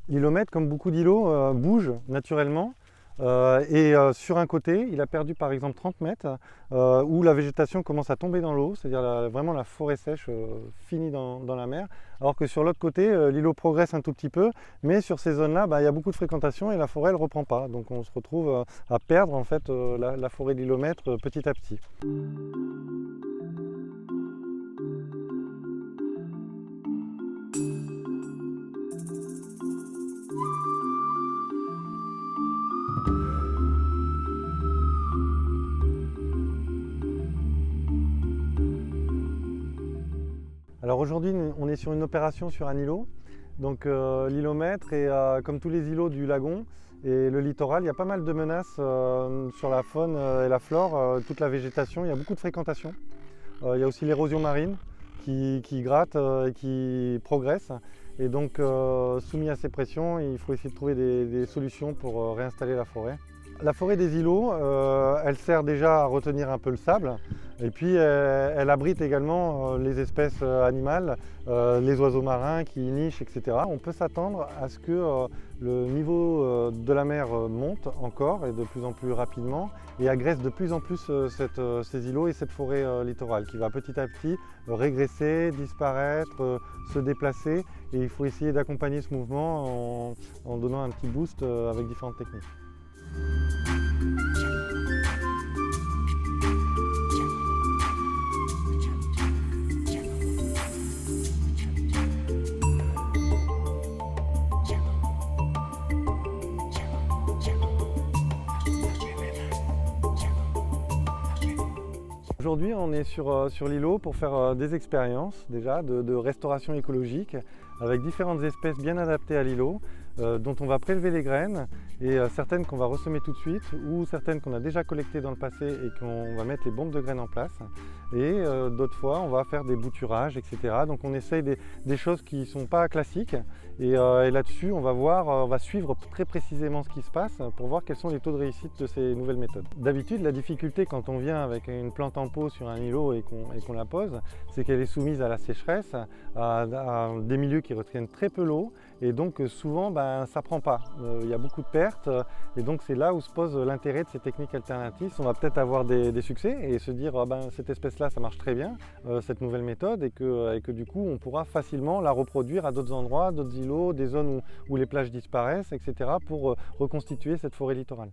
L'îlomètre, comme beaucoup d'îlots, bouge naturellement. Sur un côté, il a perdu par exemple 30 mètres, où la végétation commence à tomber dans l'eau, c'est-à-dire vraiment la forêt sèche finit dans la mer. Alors que sur l'autre côté, l'îlot progresse un tout petit peu, mais sur ces zones-là, il y a beaucoup de fréquentation et la forêt ne reprend pas. Donc on se retrouve à perdre en fait la forêt de l'îlomètre petit à petit. Alors aujourd'hui, on est sur une opération sur un îlot. Donc l'îlomètre et comme tous les îlots du lagon et le littoral, il y a pas mal de menaces sur la faune et la flore, toute la végétation, il y a beaucoup de fréquentation. Il y a aussi l'érosion marine qui gratte et qui progresse. Et donc soumis à ces pressions, il faut essayer de trouver des solutions pour réinstaller la forêt. La forêt des îlots, elle sert déjà à retenir un peu le sable et puis elle abrite également les espèces animales, les oiseaux marins qui y nichent, etc. On peut s'attendre à ce que le niveau de la mer monte encore et de plus en plus rapidement et agresse de plus en plus ces îlots et cette forêt littorale qui va petit à petit régresser, disparaître, se déplacer et il faut essayer d'accompagner ce mouvement en donnant un petit boost avec différentes techniques. Aujourd'hui, on est sur l'îlot pour faire des expériences déjà de restauration écologique avec différentes espèces bien adaptées à l'îlot dont on va prélever les graines et certaines qu'on va ressemer tout de suite ou certaines qu'on a déjà collectées dans le passé et qu'on va mettre les bombes de graines en place et d'autres fois on va faire des bouturages, etc. Donc on essaye des choses qui ne sont pas classiques et là-dessus on va suivre très précisément ce qui se passe pour voir quels sont les taux de réussite de ces nouvelles méthodes. D'habitude, la difficulté quand on vient avec une plante en pot sur un îlot et qu'on la pose, c'est qu'elle est soumise à la sécheresse, à des milieux qui retiennent très peu l'eau et donc souvent ça ne prend pas. Il y a beaucoup de pertes et donc c'est là où se pose l'intérêt de ces techniques alternatives. On va peut-être avoir des succès et se dire cette espèce-là ça marche très bien, cette nouvelle méthode et que du coup on pourra facilement la reproduire à d'autres endroits, d'autres îlots, des zones où les plages disparaissent, etc. pour reconstituer cette forêt littorale.